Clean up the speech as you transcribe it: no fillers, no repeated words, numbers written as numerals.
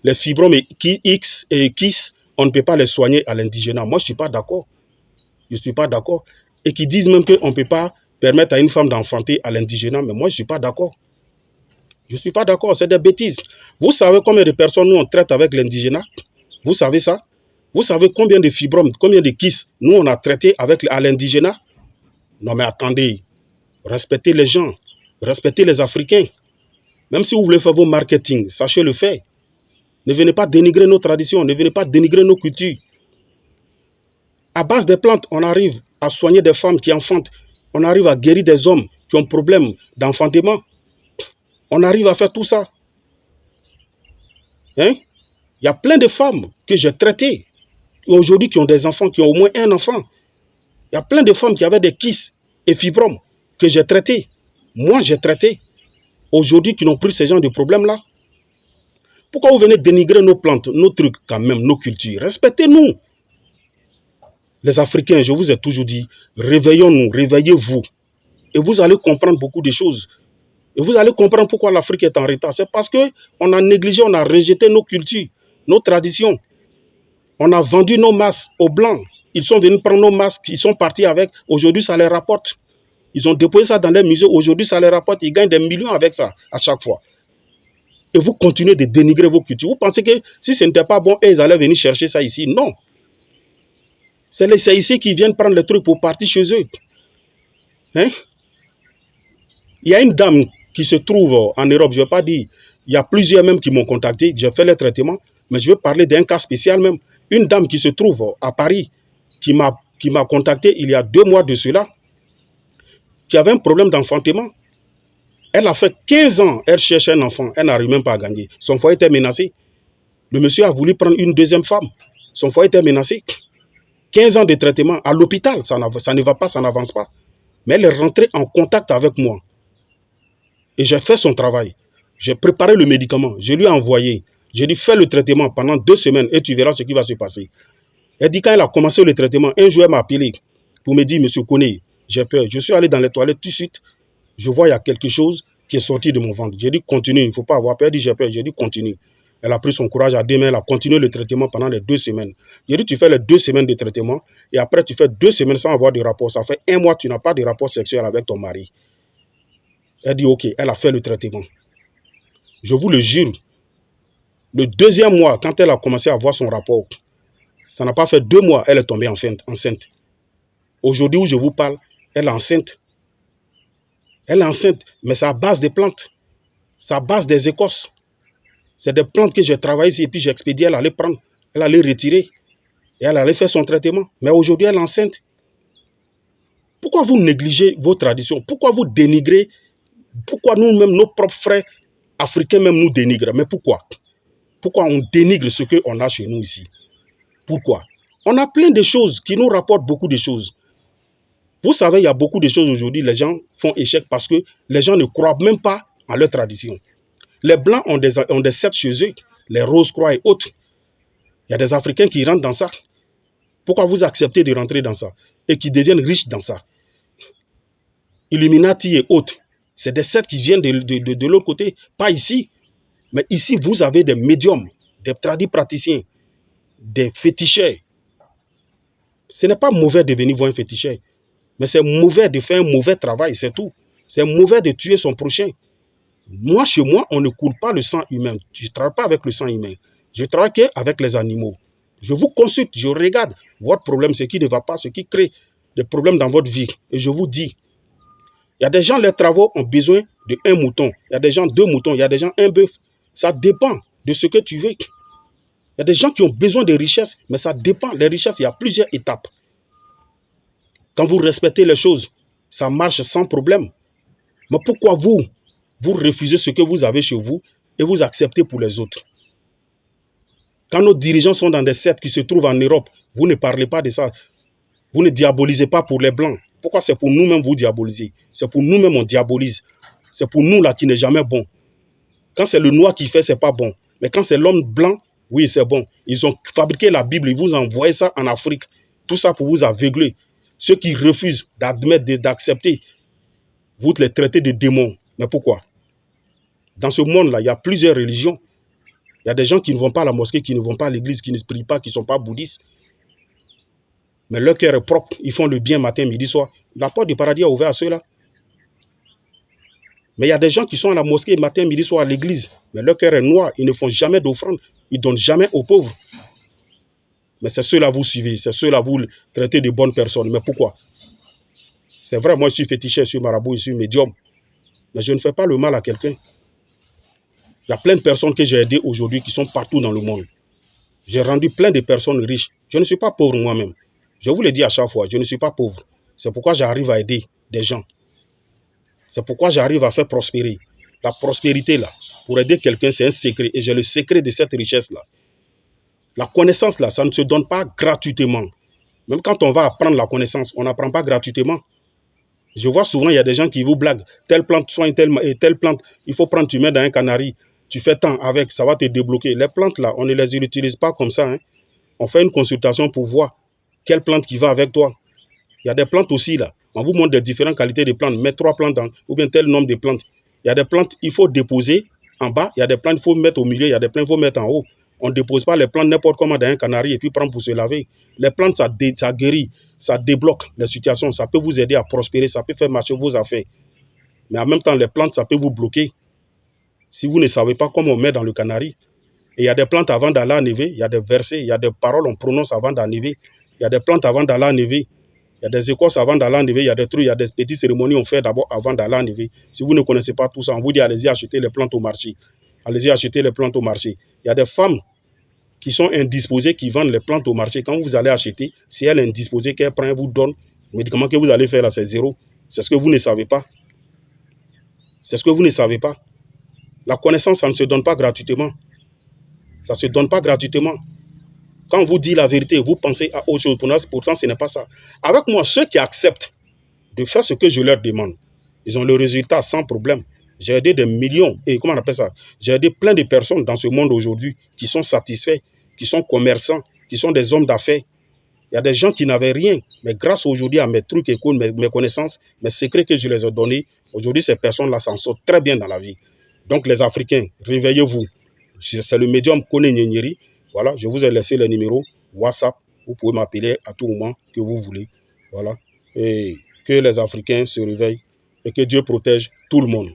les fibromes X et KISS, on ne peut pas les soigner à l'indigénat. Moi, je ne suis pas d'accord. Je ne suis pas d'accord. Et qui disent même qu'on ne peut pas permettre à une femme d'enfanter à l'indigénat, mais moi, je ne suis pas d'accord. Je ne suis pas d'accord, c'est des bêtises. Vous savez combien de personnes nous on traite avec l'indigénat? Vous savez ça? Vous savez combien de fibromes, combien de KISS nous on a traité avec à l'indigénat? Non mais attendez, respectez les gens, respectez les Africains. Même si vous voulez faire vos marketing, sachez le faire. Ne venez pas dénigrer nos traditions, ne venez pas dénigrer nos cultures. À base des plantes, on arrive à soigner des femmes qui enfantent. On arrive à guérir des hommes qui ont problème d'enfantement. On arrive à faire tout ça. Hein? Il y a plein de femmes que j'ai traitées aujourd'hui qui ont des enfants, qui ont au moins un enfant. Il y a plein de femmes qui avaient des KISS et fibromes que j'ai traités. Moi, j'ai traité. Aujourd'hui, qui n'ont plus ce genre de problèmes-là. Pourquoi vous venez dénigrer nos plantes, nos trucs quand même, nos cultures? Respectez-nous. Les Africains, je vous ai toujours dit, réveillons-nous, réveillez-vous. Et vous allez comprendre beaucoup de choses. Et vous allez comprendre pourquoi l'Afrique est en retard. C'est parce qu'on a négligé, on a rejeté nos cultures, nos traditions. On a vendu nos masques aux Blancs. Ils sont venus prendre nos masques, ils sont partis avec. Aujourd'hui, ça les rapporte. Ils ont déposé ça dans les musées. Aujourd'hui, ça les rapporte. Ils gagnent des millions avec ça à chaque fois. Et vous continuez de dénigrer vos cultures. Vous pensez que si ce n'était pas bon, ils allaient venir chercher ça ici? Non. C'est ici qu'ils viennent prendre les trucs pour partir chez eux. Hein? Il y a une dame qui se trouve en Europe, je ne vais pas dire, il y a plusieurs même qui m'ont contacté, j'ai fait le traitement, mais je veux parler d'un cas spécial même. Une dame qui se trouve à Paris, qui m'a contacté il y a 2 mois de cela, qui avait un problème d'enfantement. Elle a fait 15 ans, elle cherche un enfant, elle n'arrive même pas à gagner. Son foyer était menacé. Le monsieur a voulu prendre une deuxième femme. Son foyer était menacé. 15 ans de traitement à l'hôpital, ça ne va pas, ça n'avance pas. Mais elle est rentrée en contact avec moi. Et j'ai fait son travail. J'ai préparé le médicament. Je lui ai envoyé. J'ai dit, fais le traitement pendant 2 semaines et tu verras ce qui va se passer. Elle dit, quand elle a commencé le traitement, un jour, elle m'a appelé pour me dire, monsieur Koné, j'ai peur. Je suis allé dans les toilettes tout de suite. Je vois, il y a quelque chose qui est sorti de mon ventre. J'ai dit, continue, il ne faut pas avoir peur. Elle dit, j'ai peur. J'ai dit, continue. Elle a pris son courage à 2 mains. Elle a continué le traitement pendant les 2 semaines. J'ai dit, tu fais les 2 semaines de traitement et après, tu fais 2 semaines sans avoir de rapport. Ça fait 1 mois que tu n'as pas de rapport sexuel avec ton mari. Elle dit, ok, elle a fait le traitement. Je vous le jure, le 2e mois, quand elle a commencé à voir son rapport, ça n'a pas fait 2 mois, elle est tombée enceinte. Aujourd'hui où je vous parle, elle est enceinte. Elle est enceinte, mais c'est à base des plantes. C'est à base des écorces. C'est des plantes que j'ai travaillées ici et puis j'ai expédié, elle allait prendre, elle allait retirer et elle allait faire son traitement. Mais aujourd'hui, elle est enceinte. Pourquoi vous négligez vos traditions? Pourquoi vous dénigrez? Pourquoi nous-mêmes, nos propres frères africains même nous dénigrent? Mais pourquoi? Pourquoi on dénigre ce qu'on a chez nous ici? Pourquoi? On a plein de choses qui nous rapportent beaucoup de choses. Vous savez, il y a beaucoup de choses aujourd'hui, les gens font échec parce que les gens ne croient même pas à leur tradition. Les Blancs ont des sectes chez eux, les Rose-Croix et autres. Il y a des Africains qui rentrent dans ça. Pourquoi vous acceptez de rentrer dans ça et qui deviennent riches dans ça? Illuminati et autres. C'est des sectes qui viennent de l'autre côté, pas ici. Mais ici, vous avez des médiums, des tradipraticiens, des féticheurs. Ce n'est pas mauvais de venir voir un féticheur, mais c'est mauvais de faire un mauvais travail, c'est tout. C'est mauvais de tuer son prochain. Moi, chez moi, on ne coule pas le sang humain. Je ne travaille pas avec le sang humain. Je travaille qu'avec les animaux. Je vous consulte, je regarde votre problème, ce qui ne va pas, ce qui crée des problèmes dans votre vie. Et je vous dis, il y a des gens, les travaux ont besoin de 1 mouton. Il y a des gens 2 moutons. Il y a des gens 1 bœuf. Ça dépend de ce que tu veux. Il y a des gens qui ont besoin de richesses, mais ça dépend. Les richesses, il y a plusieurs étapes. Quand vous respectez les choses, ça marche sans problème. Mais pourquoi vous refusez ce que vous avez chez vous et vous acceptez pour les autres? Quand nos dirigeants sont dans des sectes qui se trouvent en Europe, vous ne parlez pas de ça. Vous ne diabolisez pas pour les Blancs. Pourquoi c'est pour nous-mêmes vous diabolisez? C'est pour nous-mêmes on diabolise. C'est pour nous là qui n'est jamais bon. Quand c'est le noir qui fait, c'est pas bon. Mais quand c'est l'homme blanc, oui, c'est bon. Ils ont fabriqué la Bible, ils vous envoient ça en Afrique. Tout ça pour vous aveugler. Ceux qui refusent d'admettre, d'accepter, vous les traitez de démons. Mais pourquoi? Dans ce monde-là, il y a plusieurs religions. Il y a des gens qui ne vont pas à la mosquée, qui ne vont pas à l'église, qui ne prient pas, qui ne sont pas bouddhistes. Mais leur cœur est propre. Ils font le bien matin, midi, soir. La porte du paradis est ouverte à ceux-là. Mais il y a des gens qui sont à la mosquée matin, midi, soir, à l'église. Mais leur cœur est noir. Ils ne font jamais d'offrande. Ils ne donnent jamais aux pauvres. Mais c'est ceux-là vous suivez. C'est ceux-là vous traitez de bonnes personnes. Mais pourquoi? C'est vrai, moi je suis féticheur, je suis marabout, je suis médium. Mais je ne fais pas le mal à quelqu'un. Il y a plein de personnes que j'ai aidées aujourd'hui qui sont partout dans le monde. J'ai rendu plein de personnes riches. Je ne suis pas pauvre moi-même. Je vous le dis à chaque fois, je ne suis pas pauvre. C'est pourquoi j'arrive à aider des gens. C'est pourquoi j'arrive à faire prospérer. La prospérité, là, pour aider quelqu'un, c'est un secret. Et j'ai le secret de cette richesse-là. La connaissance, là, ça ne se donne pas gratuitement. Même quand on va apprendre la connaissance, on n'apprend pas gratuitement. Je vois souvent, il y a des gens qui vous blaguent. Telle plante soigne telle plante. Il faut prendre, tu mets dans un canari. Tu fais tant avec, ça va te débloquer. Les plantes, là, on ne les utilise pas comme ça. Hein. On fait une consultation pour voir quelle plante qui va avec toi. Il y a des plantes aussi, là. On vous montre des différentes qualités de plantes. Mets 3 plantes ou bien tel nombre de plantes. Il y a des plantes, il faut déposer en bas. Il y a des plantes, il faut mettre au milieu. Il y a des plantes, il faut mettre en haut. On ne dépose pas les plantes n'importe comment dans un canari et puis prendre pour se laver. Les plantes, ça guérit, ça débloque les situations. Ça peut vous aider à prospérer, ça peut faire marcher vos affaires. Mais en même temps, les plantes, ça peut vous bloquer. Si vous ne savez pas comment on met dans le canari. Et il y a des plantes avant d'aller enlever. Il y a des versets, il y a des paroles on prononce avant d'enlever. Il y a des plantes avant d'aller enlever. Il y a des écorces avant d'aller enlever, il y a des trucs, il y a des petites cérémonies qu'on fait d'abord avant d'aller enlever. Si vous ne connaissez pas tout ça, on vous dit allez-y acheter les plantes au marché. Allez-y acheter les plantes au marché. Il y a des femmes qui sont indisposées, qui vendent les plantes au marché. Quand vous allez acheter, si elle est indisposée, qu'elle prend, elle vous donne, le médicament que vous allez faire là, c'est zéro. C'est ce que vous ne savez pas. C'est ce que vous ne savez pas. La connaissance, ça ne se donne pas gratuitement. Ça ne se donne pas gratuitement. Quand on vous dit la vérité, vous pensez à autre chose. Pourtant, ce n'est pas ça. Avec moi, ceux qui acceptent de faire ce que je leur demande, ils ont le résultat sans problème. J'ai aidé des millions, et comment on appelle ça? J'ai aidé plein de personnes dans ce monde aujourd'hui qui sont satisfaits, qui sont commerçants, qui sont des hommes d'affaires. Il y a des gens qui n'avaient rien, mais grâce aujourd'hui à mes trucs et mes connaissances, mes secrets que je les ai donnés, aujourd'hui ces personnes-là s'en sortent très bien dans la vie. Donc les Africains, réveillez-vous. C'est le médium Kone Nyenyeri. Voilà, je vous ai laissé le numéro WhatsApp. Vous pouvez m'appeler à tout moment que vous voulez. Voilà. Et que les Africains se réveillent et que Dieu protège tout le monde.